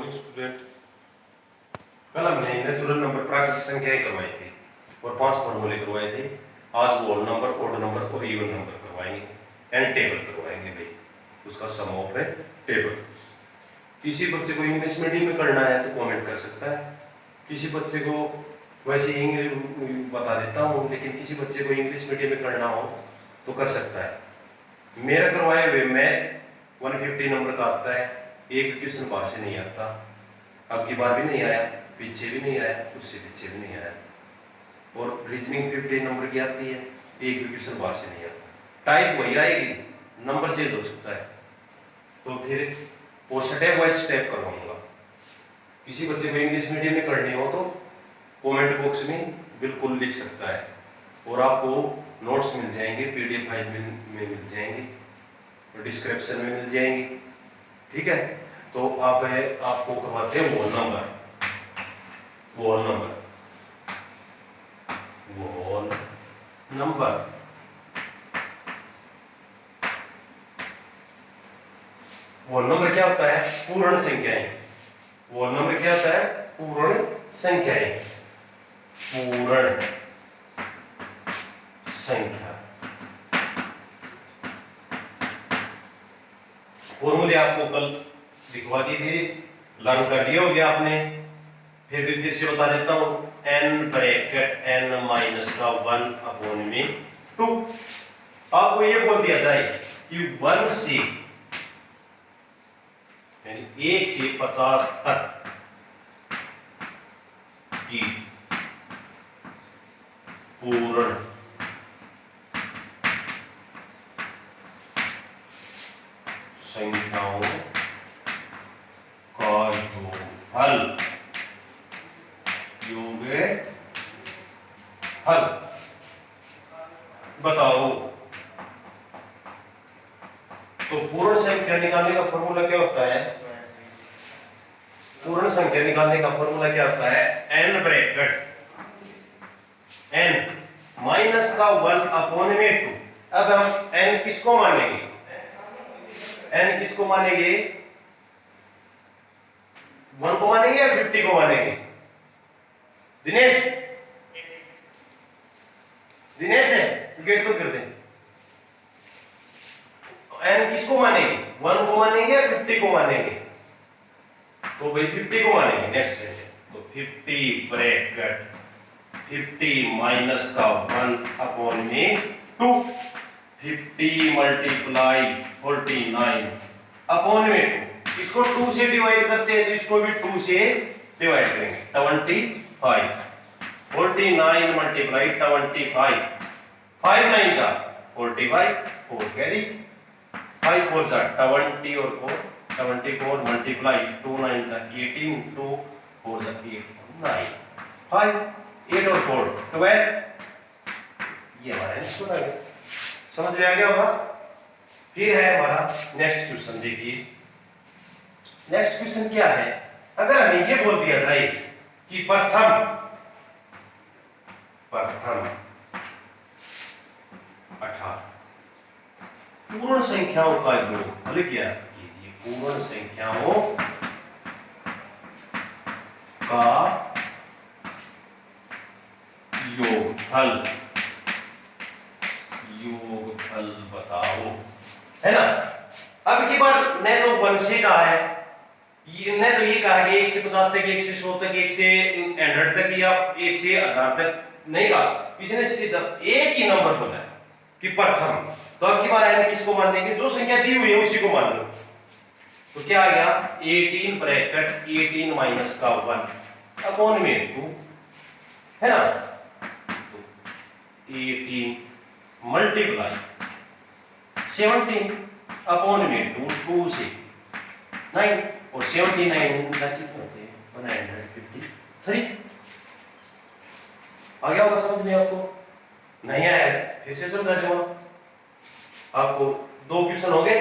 Morning student. कल हमने natural number प्राकृतिक संख्याएं करवाई थी और 5 फॉर्मूले करवाए थे। आज वो नंबर, ऑड नंबर और इवन नंबर करवाएंगे एंड टेबल करवाएंगे भाई, उसका सम ऑफ है टेबल। किसी बच्चे को इंग्लिश मीडियम में करना है तो कमेंट कर सकता है, किसी बच्चे को वैसे इंग्लिश बता देता हूँ, लेकिन किसी बच्चे को इंग्लिश मीडियम में करना हो तो कर सकता है। मेरा करवाए हुए मैथ 150 नंबर का आता है, एक क्वेश्चन बाहर से नहीं आता, अब की बार भी नहीं आया, पीछे भी नहीं आया, उससे पीछे भी नहीं आया। और रीजनिंग 50 नंबर की आती है, एक भी क्वेश्चन बाहर से नहीं आता। टाइप वही आएगी, नंबर चेंज हो सकता है। तो फिर वो स्टेप बाय स्टेप करवाऊंगा। किसी बच्चे को इंग्लिश मीडियम में करनी हो तो कमेंट बॉक्स में बिल्कुल लिख सकता है, और आपको नोट्स मिल जाएंगे, पीडीएफ फाइल में मिल जाएंगे, डिस्क्रिप्शन में मिल जाएंगे। ठीक है, तो आपको करवाते हैं वोल नंबर। वोल नंबर वोल नंबर क्या होता है? पूर्ण संख्याएं। वोल नंबर क्या होता है? पूर्ण संख्याएं। पूर्ण संख्या। फॉर्मूले आपको कल दिखवा दी थी, लर्न कर लिया होगा आपने, फिर से बता देता हूं। n ब्रैकेट n माइनस का 1 अपॉन में 2। आपको ये बोल दिया जाए कि 1 से यानी 1 से 50 तक की पूर्ण संख्याओं का योगफल हल बताओ। तो पूर्ण संख्या निकालने का फॉर्मूला क्या होता है? पूर्ण संख्या निकालने का फॉर्मूला क्या होता है? n ब्रैकेट n माइनस का 1 अपॉन में 2। अब हम n किसको मानेंगे? n किसको मानेंगे? 1 को मानेंगे या 50 को मानेंगे? दिनेश है, गेट बंद कर दें। n किसको मानेंगे? 1 को मानेंगे या 50 को मानेंगे? तो भाई 50 को मानेंगे। नेक्स्ट है तो 50 ब्रैकेट 50 माइनस का 1 अपॉन में 2। 50 मल्टीप्लाई 49 अपॉन में 2। इसको 2 से डिवाइड करते हैं तो इसको भी 2 से डिवाइड करेंगे। 25 49 मल्टीप्लाई 25 5 9 जा 45 4 कैरी 5 4 जा 20 और 4 74 मल्टीप्लाई 2 9 जा 18 2 4 जा 8 9 5 8 और 4 12। ये हमारा आंसर आ गया। समझ में आ गया होगा? फिर है हमारा नेक्स्ट क्वेश्चन। देखिए नेक्स्ट क्वेश्चन क्या है? अगर हमें ये बोल दिया जाए कि प्रथम 18 पूर्ण संख्याओं का योगफल क्या कीजिए। पूर्ण संख्याओं का योगफल बताओ, है ना। अब की बार ने तो 1 से कहा है, ने तो ये कहा है कि 1 से 50 तक, 1 से 100 तक, 1 से 100 तक या 1 से 1000 तक नहीं कहा। इसने सीधा एक ही नंबर बोला है कि प्रथम। तो अब की बार n किसको मान देंगे? जो संख्या दी हुई है उसी को मान लो। तो क्या आ गया? 18 ब्रैकेट 18 माइनस का 1 अपॉन में 2, है ना। तो 18 मल्टीप्लाई 17 अपॉन में 2 2 से 9 और 79 कितने होते हैं? 153। आ गया होगा समझ में आपको? नहीं आया फिर से समझा दूंगा आपको। 2 क्वेश्चन हो गए।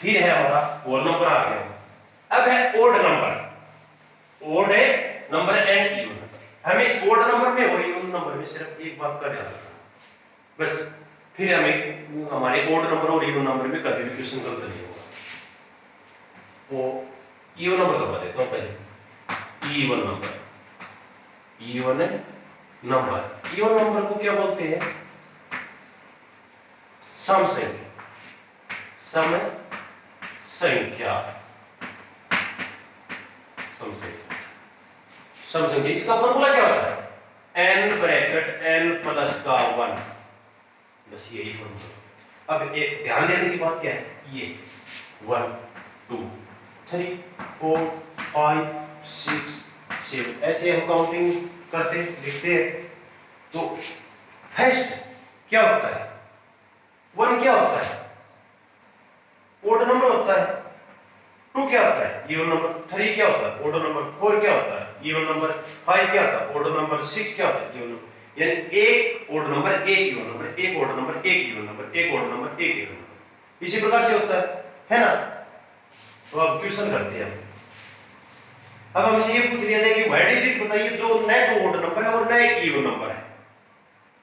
फिर है हमारा होल नंबर आ गया। अब है ओड नंबर। ओड है नंबर एंड इवन नंबर। हमें ओड नंबर में और इवन नंबर में सिर्फ एक बात का ध्यान रखना बस। फिर हमें हमारे ओड नंबर और इवन नंबर में कभी भी क्वेश्चन गलत नहीं होगा। वो इवन नंबर करवा देता हूँ पहले। Even number, even number, even number को क्या बोलते हैं? सम संख्या, सम संख्या, सम संख्या, सम संख्या। इसका फॉर्मूला क्या होता है? n ब्रैकेट n प्लस का 1, बस यही फॉर्मूला। अब एक ध्यान देने की बात क्या है, ये 1 2 3 4 5 6 7 ऐसे हम काउंटिंग करते लिखते हैं। तो फर्स्ट क्या होता है? 1 क्या होता है? ओड नंबर होता है। 2 क्या होता है? Even number. 3 क्या होता है? Odd number. 4 क्या होता है? Even number. 5 क्या होता है? Odd number. 6 क्या होता है? Even number. यानी एक ओड नंबर, एक इवन नंबर, एक ओड नंबर, एक इवन नंबर, एक ओड नंबर, एक इवन नंबर, इसी प्रकार से होता है ना? तो अब क्वेश्चन करते हैं। अब हमसे ये पूछ लिया जाए कि व्हाट इज इट, बताइए जो न तो ओड नंबर है और न ही इवन नंबर है,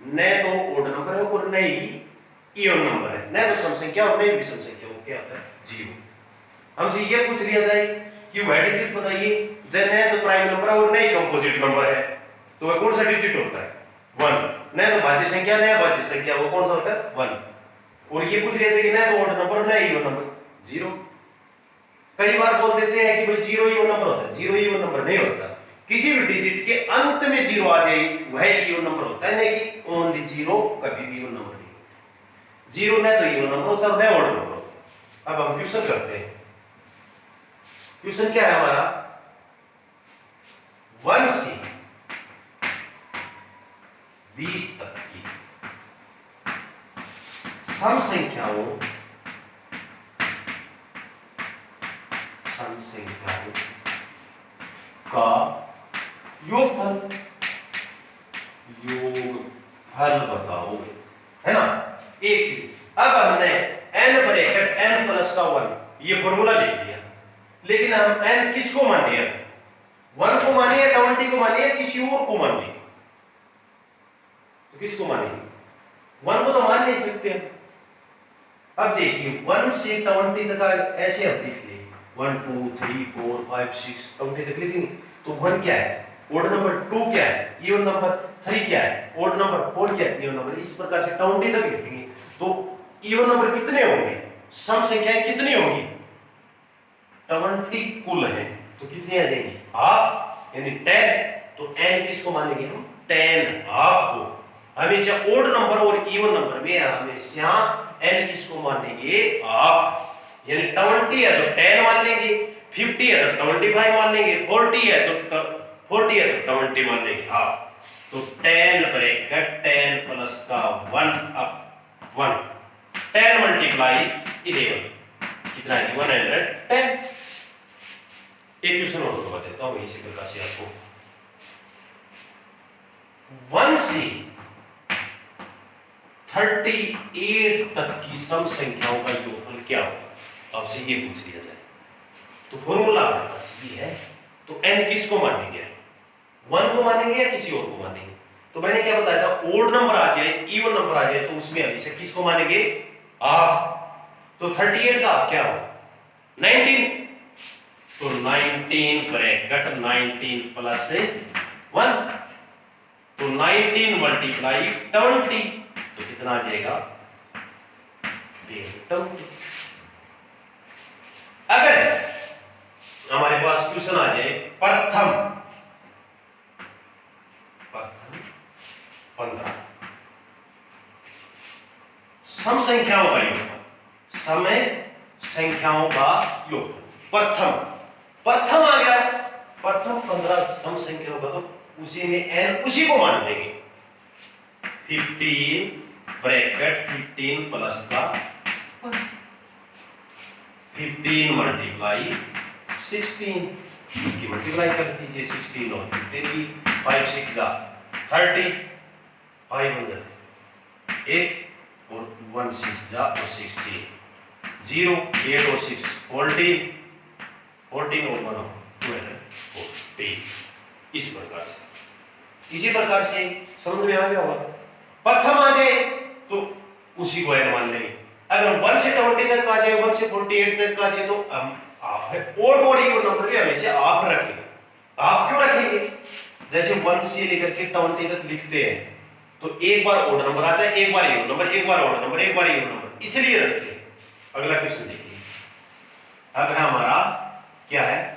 न तो ओड नंबर है और न ही इवन नंबर है, न तो सम संख्या और न ही विषम संख्या, वो क्या होता है? 0। हमसे ये पूछ लिया जाए कि व्हाट इज इट, बताइए जब न तो प्राइम नंबर है और न ही कंपोजिट नंबर है, तो वह कौन सा डिजिट होता है? 1। न तो भाज्य संख्या, न भाज्य संख्या, वो कौन सा होता है? 1। और ये पूछ लिया जाए कि न तो ओड नंबर और न ही इवन नंबर, 0। कई बार बोल देते हैं कि भाई 0 इवन नंबर होता है, 0 इवन नंबर नहीं होता। किसी भी डिजिट के अंत में 0 आ जाए वह इवन नंबर होता है, नहीं कि ओनली 0 कभी भी इवन नंबर नहीं होता। 0 न तो इवन नंबर होता है और न ओड नंबर होता है। अब हम क्वेश्चन करते हैं। क्वेश्चन क्या है हमारा? 1 से 20 तक की सम संख्याओं का योगफल बताओ, है ना? एक से अब हमने n ब्रैकेट n प्लस का 1 ये फॉर्मूला लिख दिया, लेकिन हम n किसको माने हैं? 1 को माने या 20 को माने या किसी और को माने? तो किसको मानेंगे? 1 को तो मान नहीं सकते हम। अब देखिए 1 से 20 तक ऐसे हम लिख ले, 1 2 3 4 5 6 20 तक लिखेंगे। तो 1 क्या है? Odd number. 2 क्या है? Even number. 3 क्या है? Odd number. 4 क्या है? Even number. इस प्रकार से 20 तक लिखेंगे। तो इवन नंबर कितने होंगे? सम संख्याएं कितनी होंगी? 20 कुल है, तो कितनी आ जाएंगी? हाफ, यानी 10। तो n किसको मानेंगे हम? 10 हाफ को। हमेशा ओड नंबर और इवन नंबर में हमेशा n किसको मानेंगे? हाफ। यानी 20 है तो 10 मान लेंगे, 50 है तो 25 मान लेंगे, 40 है तो 20 मान लेंगे, हाफ। तो 10 ब्रैकेट 10 प्लस का 1 अप 1, 10 मल्टीप्लाई 11 कितना है? 110। एक क्वेश्चन और करवा देता हूं इसी प्रकार से आपको। 1 से 38 तक की सम संख्याओं का योगफल क्या होगा? आपसे ये पूछ लिया जाए तो फॉर्मूला हमारे पास ये है। तो n किसको मानेंगे? 1 को मानेंगे या किसी और को मानेंगे? तो मैंने क्या बताया था, ओड नंबर आ जाए, इवन नंबर आ जाए तो उसमें हमेशा किसको मानेंगे? आप। तो 38 का आप क्या होगा? 19। तो 19 ब्रैकेट 19 प्लस 1, तो 19 मल्टीप्लाई 20 तो कितना आ जाएगा? 20। अगर हमारे पास क्वेश्चन आ जाए प्रथम 15 सम संख्याओं का योगफल, समय संख्याओं का योगफल प्रथम आ गया। प्रथम 15 सम संख्याओं का, तो उसी में n उसी को मान लेंगे। 15 ब्रैकेट 15 प्लस का 15 मल्टीप्लाई 16, इसकी मल्टीप्लाई कर दीजिए 16 और 15 की, 5 6 जा 30, 5 1 8 और 1 6 जा और 16, 0 8 और 6 14 और 1 12 इस प्रकार से। इसी प्रकार से समझ में आ गया होगा। प्रथम आ जाए तो उसी को n मान लेंगे। अगर 1 से 20 तक आ जाए, 1 से 48 तक आ जाए तो हम आप है। ओड और इवन नंबर भी हमेशा आप रखेंगे। आप क्यों रखेंगे? जैसे 1 से लेकर के 20 तक लिखते हैं तो एक बार ओड नंबर आता है, एक बार इवन नंबर, एक बार ओड नंबर, एक बार इवन नंबर, इसलिए रखते हैं। अगला क्वेश्चन देखिए। अब है हमारा क्या है